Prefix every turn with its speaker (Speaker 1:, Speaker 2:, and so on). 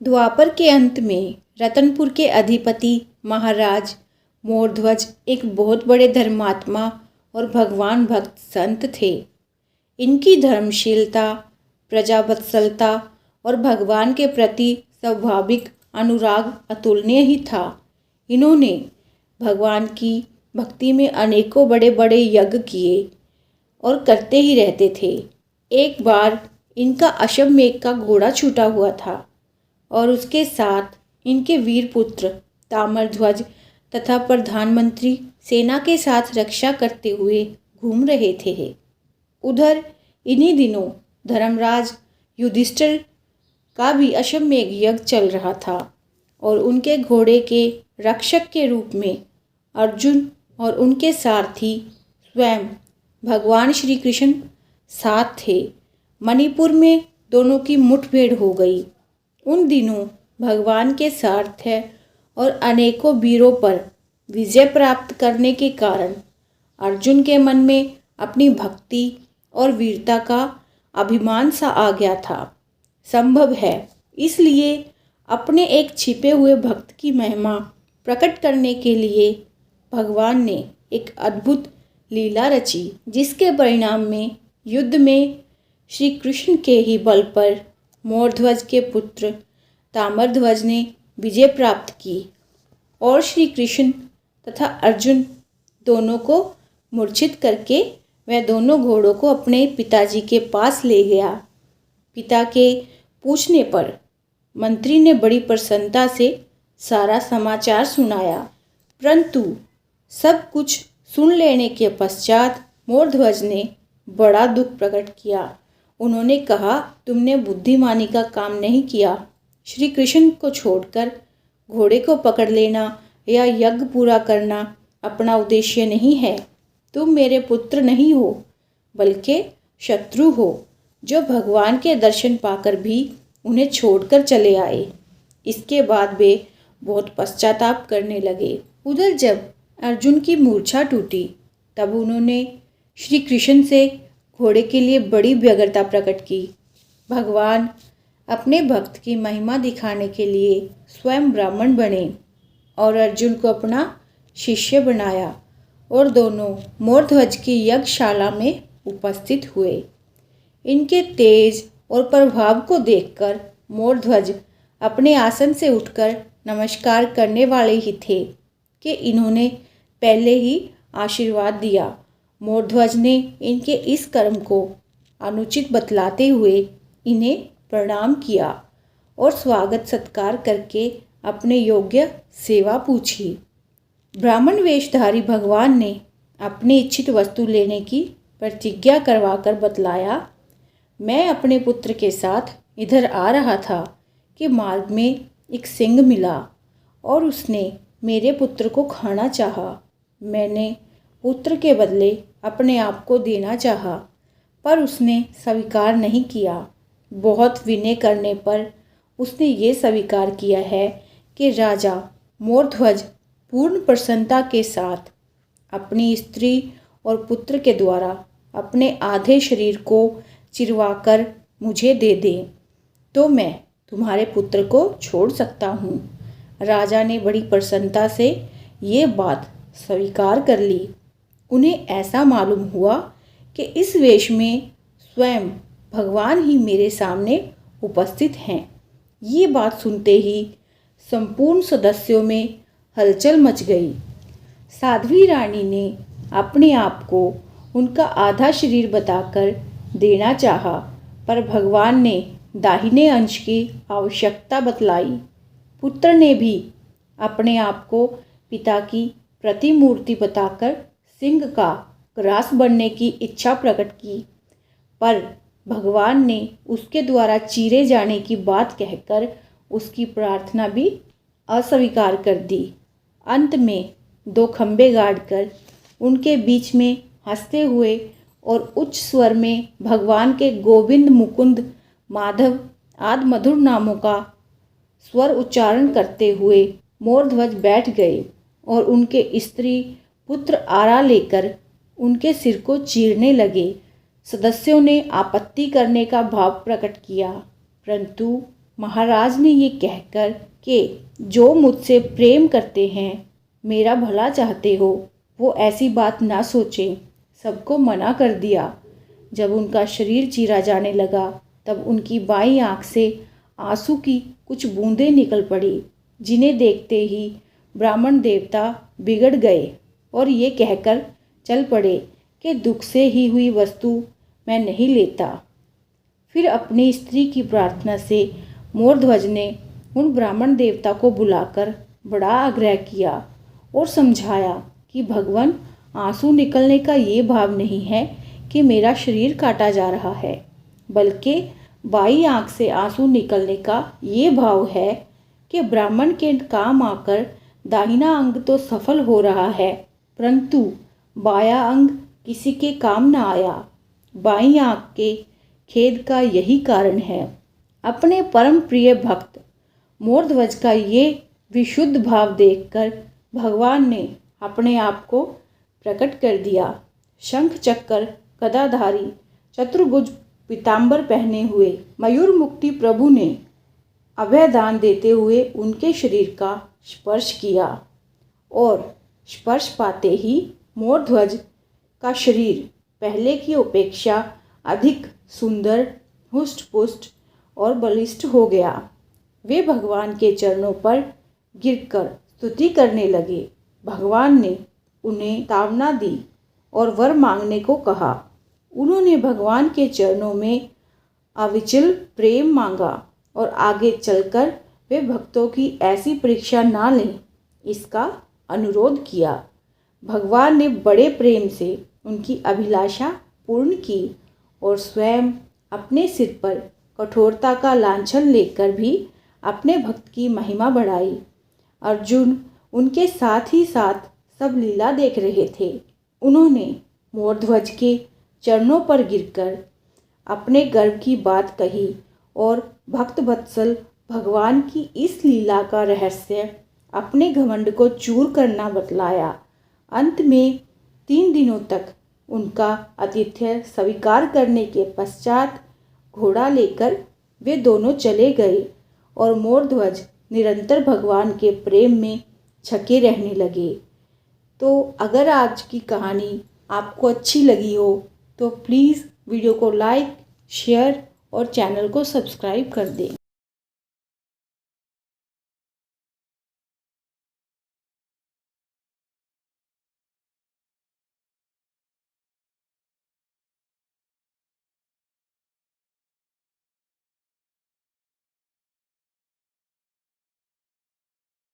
Speaker 1: द्वापर के अंत में रतनपुर के अधिपति महाराज मोरध्वज एक बहुत बड़े धर्मात्मा और भगवान भक्त संत थे। इनकी धर्मशीलता, प्रजावत्सलता और भगवान के प्रति स्वाभाविक अनुराग अतुलनीय ही था। इन्होंने भगवान की भक्ति में अनेकों बड़े बड़े यज्ञ किए और करते ही रहते थे। एक बार इनका अश्वमेध का घोड़ा छूटा हुआ था और उसके साथ इनके वीर पुत्र ताम्रध्वज तथा प्रधानमंत्री सेना के साथ रक्षा करते हुए घूम रहे थे। उधर इन्हीं दिनों धर्मराज युधिष्ठिर का भी अश्वमेध यज्ञ चल रहा था और उनके घोड़े के रक्षक के रूप में अर्जुन और उनके सारथी स्वयं भगवान श्री कृष्ण साथ थे। मणिपुर में दोनों की मुठभेड़ हो गई। उन दिनों भगवान के सारथ्य और अनेकों वीरों पर विजय प्राप्त करने के कारण अर्जुन के मन में अपनी भक्ति और वीरता का अभिमान सा आ गया था। संभव है इसलिए अपने एक छिपे हुए भक्त की महिमा प्रकट करने के लिए भगवान ने एक अद्भुत लीला रची, जिसके परिणाम में युद्ध में श्री कृष्ण के ही बल पर मोरध्वज के पुत्र ताम्रध्वज ने विजय प्राप्त की और श्री कृष्ण तथा अर्जुन दोनों को मूर्छित करके वह दोनों घोड़ों को अपने पिताजी के पास ले गया। पिता के पूछने पर मंत्री ने बड़ी प्रसन्नता से सारा समाचार सुनाया, परंतु सब कुछ सुन लेने के पश्चात मोरध्वज ने बड़ा दुख प्रकट किया। उन्होंने कहा, तुमने बुद्धिमानी का काम नहीं किया। श्री कृष्ण को छोड़कर घोड़े को पकड़ लेना या यज्ञ पूरा करना अपना उद्देश्य नहीं है। तुम मेरे पुत्र नहीं हो बल्कि शत्रु हो, जो भगवान के दर्शन पाकर भी उन्हें छोड़कर चले आए। इसके बाद वे बहुत पश्चाताप करने लगे। उधर जब अर्जुन की मूर्छा टूटी तब उन्होंने श्री कृष्ण से घोड़े के लिए बड़ी व्यग्रता प्रकट की। भगवान अपने भक्त की महिमा दिखाने के लिए स्वयं ब्राह्मण बने और अर्जुन को अपना शिष्य बनाया और दोनों मोरध्वज की यज्ञशाला में उपस्थित हुए। इनके तेज और प्रभाव को देखकर मोरध्वज अपने आसन से उठकर नमस्कार करने वाले ही थे कि इन्होंने पहले ही आशीर्वाद दिया। मोरध्वज ने इनके इस कर्म को अनुचित बतलाते हुए इन्हें प्रणाम किया और स्वागत सत्कार करके अपने योग्य सेवा पूछी। ब्राह्मण वेशधारी भगवान ने अपनी इच्छित वस्तु लेने की प्रतिज्ञा करवाकर बतलाया, मैं अपने पुत्र के साथ इधर आ रहा था कि मार्ग में एक सिंह मिला और उसने मेरे पुत्र को खाना चाहा। मैंने पुत्र के बदले अपने आप को देना चाहा, पर उसने स्वीकार नहीं किया। बहुत विनय करने पर उसने ये स्वीकार किया है कि राजा मोरध्वज पूर्ण प्रसन्नता के साथ अपनी स्त्री और पुत्र के द्वारा अपने आधे शरीर को चिरवाकर मुझे दे दें तो मैं तुम्हारे पुत्र को छोड़ सकता हूँ। राजा ने बड़ी प्रसन्नता से ये बात स्वीकार कर ली। उन्हें ऐसा मालूम हुआ कि इस वेश में स्वयं भगवान ही मेरे सामने उपस्थित हैं। ये बात सुनते ही संपूर्ण सदस्यों में हलचल मच गई। साध्वी रानी ने अपने आप को उनका आधा शरीर बताकर देना चाहा, पर भगवान ने दाहिने अंश की आवश्यकता बतलाई। पुत्र ने भी अपने आप को पिता की प्रतिमूर्ति बताकर सिंह का ग्रास बनने की इच्छा प्रकट की, पर भगवान ने उसके द्वारा चीरे जाने की बात कहकर उसकी प्रार्थना भी अस्वीकार कर दी। अंत में दो खंबे गाड़कर उनके बीच में हंसते हुए और उच्च स्वर में भगवान के गोविंद, मुकुंद, माधव आदि मधुर नामों का स्वर उच्चारण करते हुए मोरध्वज बैठ गए और उनके स्त्री पुत्र आरा लेकर उनके सिर को चीरने लगे। सदस्यों ने आपत्ति करने का भाव प्रकट किया, परंतु महाराज ने ये कहकर कि जो मुझसे प्रेम करते हैं, मेरा भला चाहते हो, वो ऐसी बात ना सोचें, सबको मना कर दिया। जब उनका शरीर चीरा जाने लगा तब उनकी बाईं आंख से आंसू की कुछ बूंदें निकल पड़ी, जिन्हें देखते ही ब्राह्मण देवता बिगड़ गए और ये कहकर चल पड़े कि दुख से ही हुई वस्तु मैं नहीं लेता। फिर अपनी स्त्री की प्रार्थना से मोरध्वज ने उन ब्राह्मण देवता को बुलाकर बड़ा आग्रह किया और समझाया कि भगवान, आंसू निकलने का ये भाव नहीं है कि मेरा शरीर काटा जा रहा है, बल्कि बाई आंख से आंसू निकलने का ये भाव है कि ब्राह्मण के काम आकर दाहिना अंग तो सफल हो रहा है, परंतु बायां अंग किसी के काम न आया। बाईं आंख के खेद का यही कारण है। अपने परम प्रिय भक्त मोरध्वज का ये विशुद्ध भाव देखकर भगवान ने अपने आप को प्रकट कर दिया। शंख चक्र गदाधारी चतुर्भुज पीतांबर पहने हुए मयूर मुक्ति प्रभु ने अभयदान देते हुए उनके शरीर का स्पर्श किया और स्पर्श पाते ही मोरध्वज का शरीर पहले की अपेक्षा अधिक सुंदर, हुष्ट-पुष्ट और बलिष्ठ हो गया। वे भगवान के चरणों पर गिरकर स्तुति करने लगे। भगवान ने उन्हें तावना दी और वर मांगने को कहा। उन्होंने भगवान के चरणों में अविचल प्रेम मांगा और आगे चलकर वे भक्तों की ऐसी परीक्षा ना लें, इसका अनुरोध किया। भगवान ने बड़े प्रेम से उनकी अभिलाषा पूर्ण की और स्वयं अपने सिर पर कठोरता का लांछन लेकर भी अपने भक्त की महिमा बढ़ाई। अर्जुन उनके साथ ही साथ सब लीला देख रहे थे। उन्होंने मोरध्वज के चरणों पर गिरकर अपने गर्व की बात कही और भक्त वत्सल भगवान की इस लीला का रहस्य अपने घमंड को चूर करना बतलाया। अंत में 3 दिनों तक उनका आतिथ्य स्वीकार करने के पश्चात घोड़ा लेकर वे दोनों चले गए और मोरध्वज निरंतर भगवान के प्रेम में छके रहने लगे। तो अगर आज की कहानी आपको अच्छी लगी हो तो प्लीज़ वीडियो को लाइक, शेयर और चैनल को सब्सक्राइब कर दें।